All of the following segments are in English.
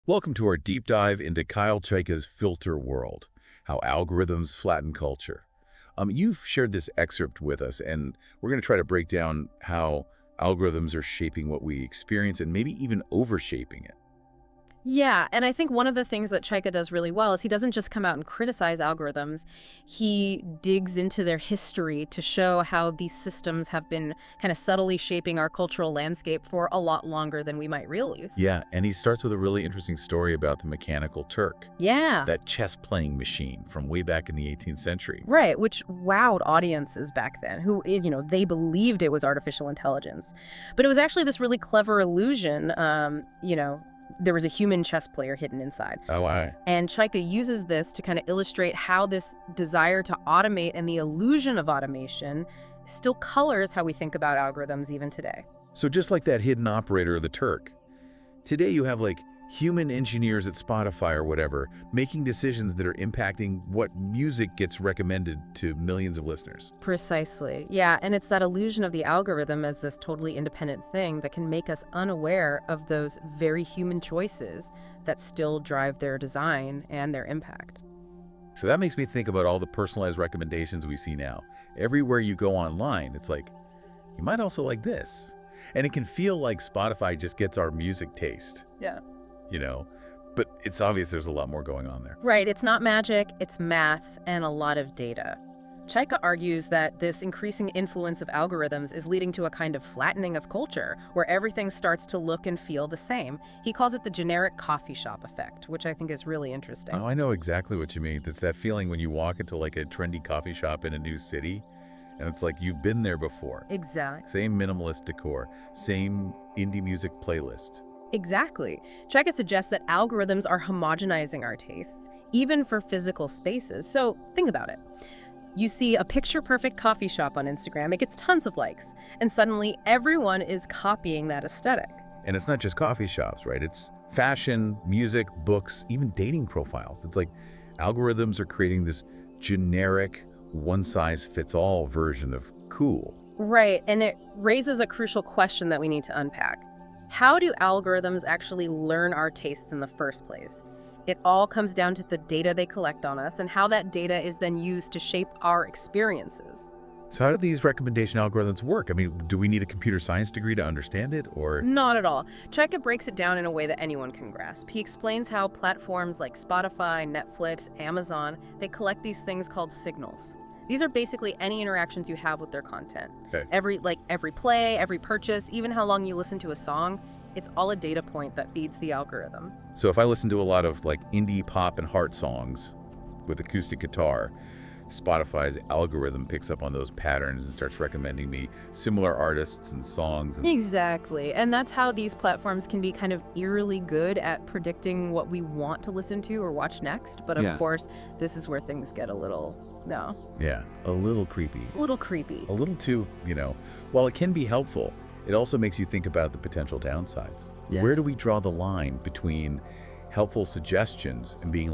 Welcome to our deep dive into Kyle Chayka's Filterworld, How Algorithms Flatten Culture. You've shared this excerpt with us, and we're going to try to break down how algorithms are shaping what we experience and maybe even overshaping it. Yeah, and I think one of the things that Chayka does really well is he doesn't just come out and criticize algorithms. He digs into their history to show how these systems have been kind of subtly shaping our cultural landscape for a lot longer than we might realize. Yeah, and he starts with a really interesting story about the mechanical Turk, Yeah, that chess-playing machine from way back in the 18th century. right, which wowed audiences back then who, they believed it was artificial intelligence. But it was actually this really clever illusion, there was a human chess player hidden inside. Oh, And Chayka uses this to kind of illustrate how this desire to automate and the illusion of automation still colors how we think about algorithms even today. So just like that hidden operator of the Turk, today you have human engineers at Spotify or whatever making decisions that are impacting what music gets recommended to millions of listeners. Precisely. Yeah, and it's that illusion of the algorithm as this totally independent thing that can make us unaware of those very human choices that still drive their design and their impact. So that makes me think about all the personalized recommendations we see now. Everywhere you go online, it's like, you might also like this. And it can feel like Spotify just gets our music taste. Yeah. But it's obvious there's a lot more going on there. Right, it's not magic, it's math and a lot of data. Chayka argues that this increasing influence of algorithms is leading to a kind of flattening of culture, where everything starts to look and feel the same. He calls it the generic coffee shop effect, which I think is really interesting. Oh, I know exactly what you mean. It's that feeling when you walk into a trendy coffee shop in a new city, and it's like you've been there before. Exactly. Same minimalist decor, same indie music playlist. Exactly. Chayka suggests that algorithms are homogenizing our tastes, even for physical spaces. So think about it. You see a picture-perfect coffee shop on Instagram, it gets tons of likes, and suddenly everyone is copying that aesthetic. And it's not just coffee shops, right? It's fashion, music, books, even dating profiles. It's like algorithms are creating this generic, one-size-fits-all version of cool. Right, and it raises a crucial question that we need to unpack. How do algorithms actually learn our tastes in the first place? It all comes down to the data they collect on us and how that data is then used to shape our experiences. So how do these recommendation algorithms work? I mean, do we need a computer science degree to understand it, or? Not at all. Chayka breaks it down in a way that anyone can grasp. He explains how platforms like Spotify, Netflix, Amazon, they collect these things called signals. These are basically any interactions you have with their content. Okay. Every play, every purchase, even how long you listen to a song, it's all a data point that feeds the algorithm. So if I listen to a lot of indie pop and heart songs with acoustic guitar, Spotify's algorithm picks up on those patterns and starts recommending me similar artists and songs. Exactly. And that's how these platforms can be kind of eerily good at predicting what we want to listen to or watch next. But of course, this is where things get a little A little creepy. A little creepy. A little too, while it can be helpful, it also makes you think about the potential downsides. Yeah. Where do we draw the line between helpful suggestions and being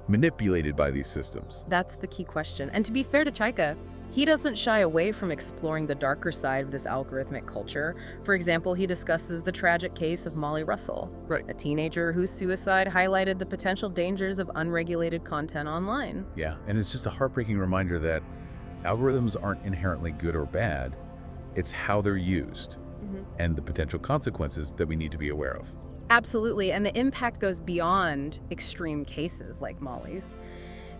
manipulated by these systems? That's the key question. And to be fair to Chayka, he doesn't shy away from exploring the darker side of this algorithmic culture. For example, he discusses the tragic case of Molly Russell, Right. a teenager whose suicide highlighted the potential dangers of unregulated content online. Yeah, and it's just a heartbreaking reminder that algorithms aren't inherently good or bad. It's how they're used and the potential consequences that we need to be aware of. Absolutely, and the impact goes beyond extreme cases like Molly's.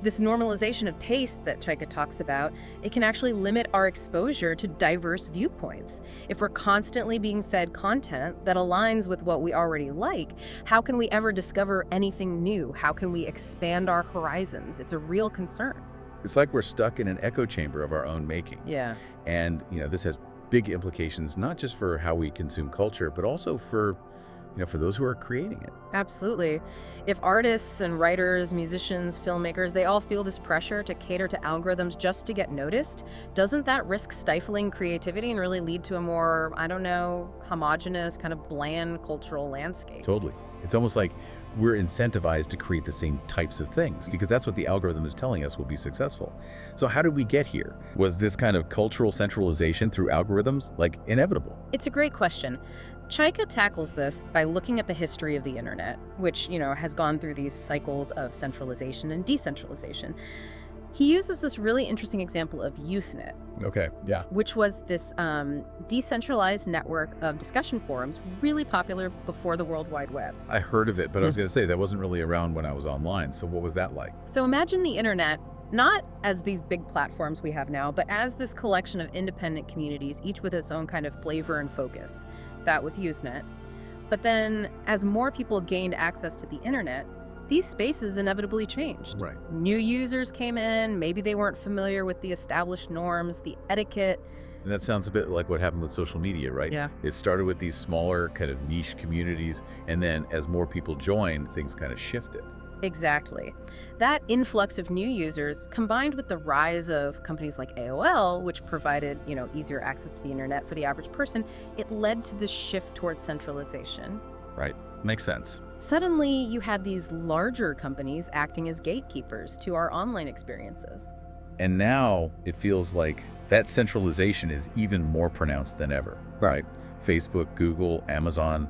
This normalization of taste that Chayka talks about, it can actually limit our exposure to diverse viewpoints. If we're constantly being fed content that aligns with what we already like, how can we ever discover anything new? How can we expand our horizons? It's a real concern. It's like we're stuck in an echo chamber of our own making. Yeah. And, this has big implications, not just for how we consume culture, but also for those who are creating it. Absolutely. If artists and writers, musicians, filmmakers, they all feel this pressure to cater to algorithms just to get noticed, doesn't that risk stifling creativity and really lead to a more, homogenous, kind of bland cultural landscape? Totally. It's almost like we're incentivized to create the same types of things because that's what the algorithm is telling us will be successful. So how did we get here? Was this kind of cultural centralization through algorithms like inevitable? It's a great question. Chayka tackles this by looking at the history of the internet, which, has gone through these cycles of centralization and decentralization. He uses this really interesting example of Usenet, Okay, yeah. which was this decentralized network of discussion forums really popular before the World Wide Web. I heard of it, but I was going to say that wasn't really around when I was online. So what was that like? So imagine the internet not as these big platforms we have now, but as this collection of independent communities, each with its own kind of flavor and focus. That was Usenet. But then as more people gained access to the internet, these spaces inevitably changed. Right. New users came in, maybe they weren't familiar with the established norms, the etiquette. And that sounds a bit like what happened with social media, right? Yeah. It started with these smaller kind of niche communities, and then as more people joined, things kind of shifted. Exactly. That influx of new users, combined with the rise of companies like AOL, which provided, easier access to the internet for the average person, it led to this shift towards centralization. Right. Makes sense. Suddenly, you had these larger companies acting as gatekeepers to our online experiences. And now it feels like that centralization is even more pronounced than ever, right? Facebook, Google, Amazon.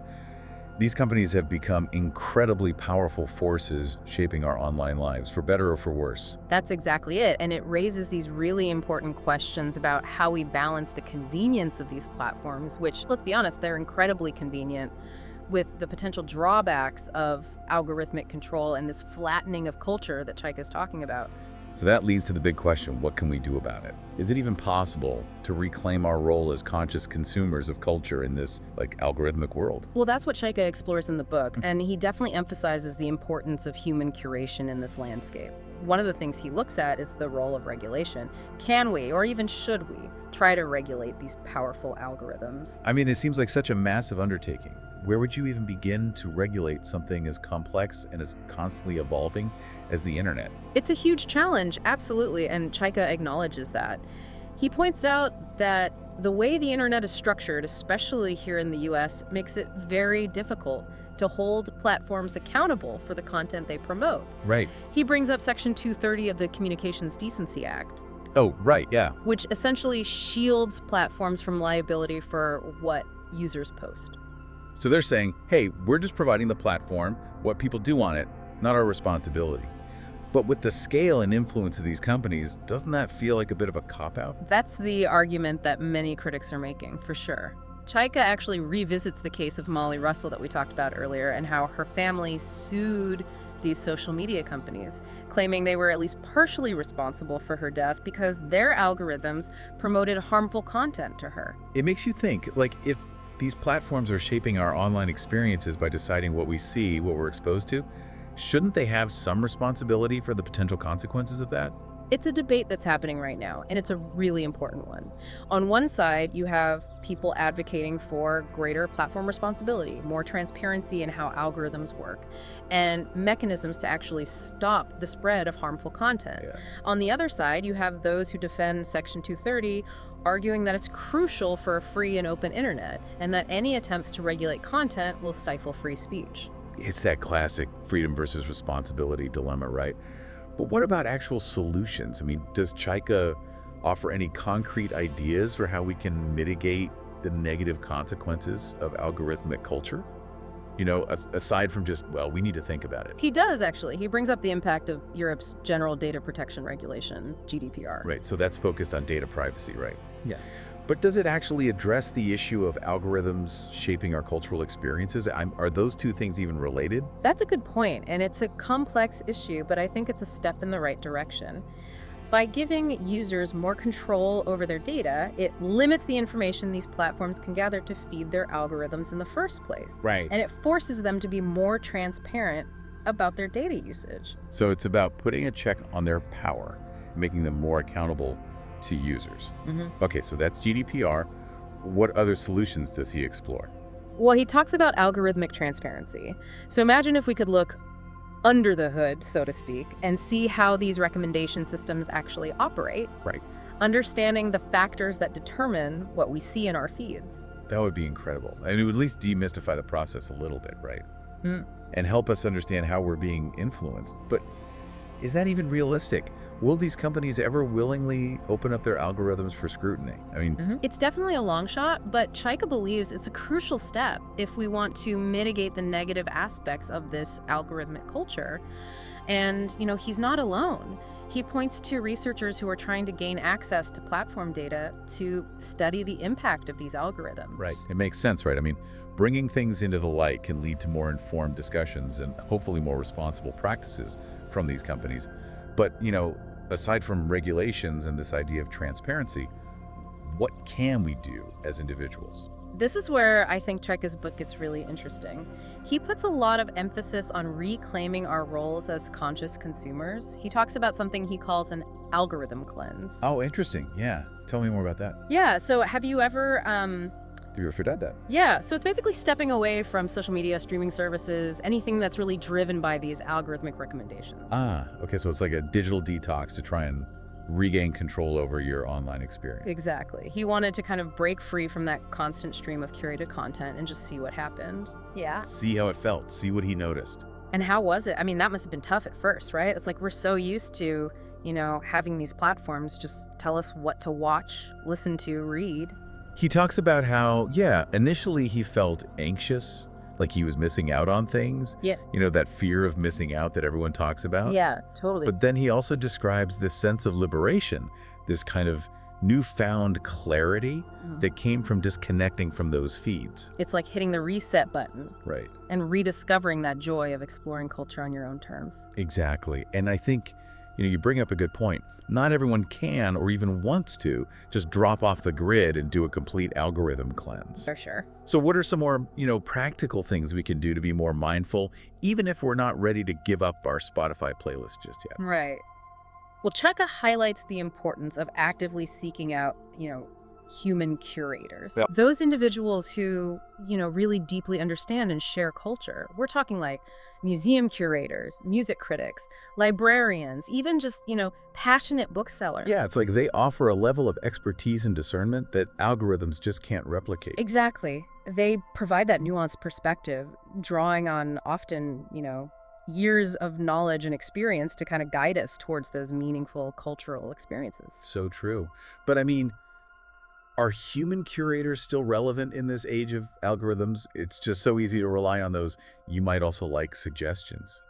These companies have become incredibly powerful forces shaping our online lives, for better or for worse. That's exactly it, and it raises these really important questions about how we balance the convenience of these platforms, which, let's be honest, they're incredibly convenient, with the potential drawbacks of algorithmic control and this flattening of culture that Chayka is talking about. So that leads to the big question, what can we do about it? Is it even possible to reclaim our role as conscious consumers of culture in this, algorithmic world? Well, that's what Chayka explores in the book, and he definitely emphasizes the importance of human curation in this landscape. One of the things he looks at is the role of regulation. Can we, or even should we, try to regulate these powerful algorithms? I mean, it seems like such a massive undertaking. Where would you even begin to regulate something as complex and as constantly evolving as the internet? It's a huge challenge, absolutely, and Chayka acknowledges that. He points out that the way the internet is structured, especially here in the US, makes it very difficult to hold platforms accountable for the content they promote. Right. He brings up Section 230 of the Communications Decency Act, Oh, right, yeah. which essentially shields platforms from liability for what users post. So they're saying, hey, we're just providing the platform, what people do on it, not our responsibility. But with the scale and influence of these companies, doesn't that feel like a bit of a cop-out? That's the argument that many critics are making, for sure. Chayka actually revisits the case of Molly Russell that we talked about earlier and how her family sued these social media companies, claiming they were at least partially responsible for her death because their algorithms promoted harmful content to her. It makes you think, if these platforms are shaping our online experiences by deciding what we see, what we're exposed to, shouldn't they have some responsibility for the potential consequences of that? It's a debate that's happening right now, and it's a really important one. On one side, you have people advocating for greater platform responsibility, more transparency in how algorithms work, and mechanisms to actually stop the spread of harmful content. Yeah. On the other side, you have those who defend Section 230, arguing that it's crucial for a free and open internet, and that any attempts to regulate content will stifle free speech. It's that classic freedom versus responsibility dilemma, right? But what about actual solutions? I mean, does Chayka offer any concrete ideas for how we can mitigate the negative consequences of algorithmic culture? Aside from just, we need to think about it. He does, actually. He brings up the impact of Europe's General Data Protection Regulation, GDPR. Right, so that's focused on data privacy, right? Yeah. But does it actually address the issue of algorithms shaping our cultural experiences? Are those two things even related? That's a good point, and it's a complex issue, but I think it's a step in the right direction. By giving users more control over their data, it limits the information these platforms can gather to feed their algorithms in the first place. Right. And it forces them to be more transparent about their data usage. So it's about putting a check on their power, making them more accountable to users. Okay, so that's GDPR. What other solutions does he explore? Well, he talks about algorithmic transparency. So imagine if we could look under the hood, so to speak, and see how these recommendation systems actually operate. Right. Understanding the factors that determine what we see in our feeds. That would be incredible. And it would at least demystify the process a little bit, right? and help us understand how we're being influenced. But is that even realistic? Will these companies ever willingly open up their algorithms for scrutiny? I mean, It's definitely a long shot, but Chayka believes it's a crucial step if we want to mitigate the negative aspects of this algorithmic culture. And, he's not alone. He points to researchers who are trying to gain access to platform data to study the impact of these algorithms. right. It makes sense, right? I mean, bringing things into the light can lead to more informed discussions and hopefully more responsible practices from these companies. But, aside from regulations and this idea of transparency, what can we do as individuals? This is where I think Chayka's book gets really interesting. He puts a lot of emphasis on reclaiming our roles as conscious consumers. He talks about something he calls an algorithm cleanse. Oh, interesting. Yeah. Tell me more about that. Yeah, so have you ever Have you ever done that? Yeah, so it's basically stepping away from social media, streaming services, anything that's really driven by these algorithmic recommendations. Ah, okay. So it's like a digital detox to try and regain control over your online experience. Exactly. He wanted to kind of break free from that constant stream of curated content and just see what happened. Yeah. See how it felt. See what he noticed. And how was it? I mean, that must have been tough at first, right? It's like we're so used to, having these platforms just tell us what to watch, listen to, read. He talks about how, initially he felt anxious, like he was missing out on things. Yeah. That fear of missing out that everyone talks about. Yeah, totally. But then he also describes this sense of liberation, this kind of newfound clarity that came from disconnecting from those feeds. It's like hitting the reset button. Right. And rediscovering that joy of exploring culture on your own terms. Exactly. And I think, you bring up a good point. Not everyone can or even wants to just drop off the grid and do a complete algorithm cleanse. For sure. So what are some more, practical things we can do to be more mindful, even if we're not ready to give up our Spotify playlist just yet? Right. Well, Chayka highlights the importance of actively seeking out, human curators. Yeah. Those individuals who, really deeply understand and share culture. We're talking like museum curators, music critics, librarians, even just, passionate booksellers. Yeah, it's like they offer a level of expertise and discernment that algorithms just can't replicate. Exactly. They provide that nuanced perspective, drawing on often, years of knowledge and experience to kind of guide us towards those meaningful cultural experiences. So true. But I mean, are human curators still relevant in this age of algorithms? It's just so easy to rely on those "you might also like" suggestions.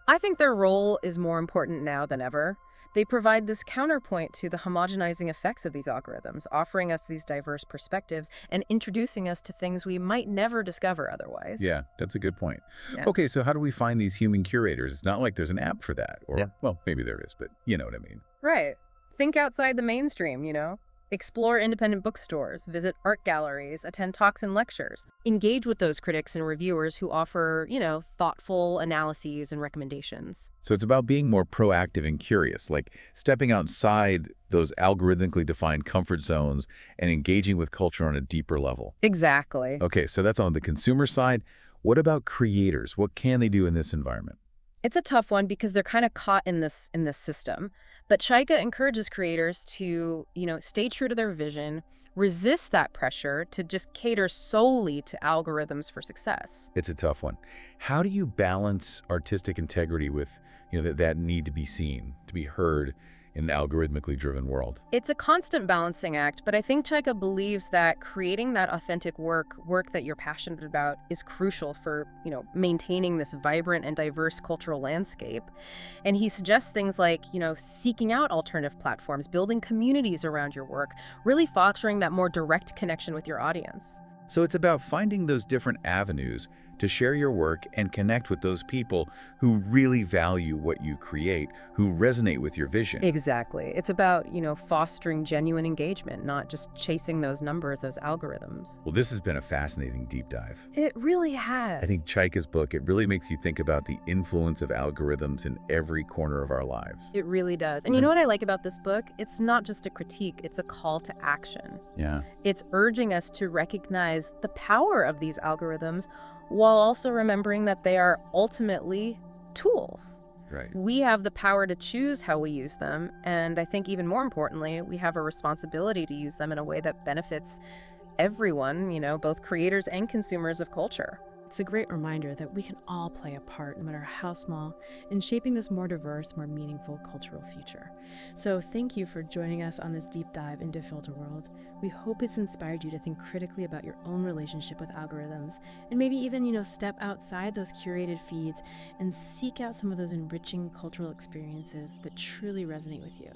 I think their role is more important now than ever. They provide this counterpoint to the homogenizing effects of these algorithms, offering us these diverse perspectives and introducing us to things we might never discover otherwise. Yeah, that's a good point. Yeah. Okay, so how do we find these human curators? It's not like there's an app for that. Or, well, maybe there is, but you know what I mean. Right. Think outside the mainstream, Explore independent bookstores, visit art galleries, attend talks and lectures. Engage with those critics and reviewers who offer, thoughtful analyses and recommendations. So it's about being more proactive and curious, like stepping outside those algorithmically defined comfort zones and engaging with culture on a deeper level. Exactly. Okay, so that's on the consumer side. What about creators? What can they do in this environment? It's a tough one because they're kind of caught in this system. But Chayka encourages creators to, stay true to their vision, resist that pressure to just cater solely to algorithms for success. It's a tough one. How do you balance artistic integrity with, that need to be seen, to be heard in an algorithmically driven world? It's a constant balancing act, but I think Chayka believes that creating that authentic work that you're passionate about is crucial for, maintaining this vibrant and diverse cultural landscape. And he suggests things like, seeking out alternative platforms, building communities around your work, really fostering that more direct connection with your audience. So it's about finding those different avenues to share your work and connect with those people who really value what you create, who resonate with your vision. Exactly. It's about, fostering genuine engagement, not just chasing those numbers, those algorithms. Well, this has been a fascinating deep dive. It really has. I think Chayka's book, it really makes you think about the influence of algorithms in every corner of our lives. It really does. And you know what I like about this book? It's not just a critique, it's a call to action. Yeah. It's urging us to recognize the power of these algorithms while also remembering that they are ultimately tools. Right. We have the power to choose how we use them, and I think even more importantly, we have a responsibility to use them in a way that benefits everyone, both creators and consumers of culture. It's a great reminder that we can all play a part, no matter how small, in shaping this more diverse, more meaningful cultural future. So thank you for joining us on this deep dive into Filterworld. We hope it's inspired you to think critically about your own relationship with algorithms, and maybe even, step outside those curated feeds and seek out some of those enriching cultural experiences that truly resonate with you.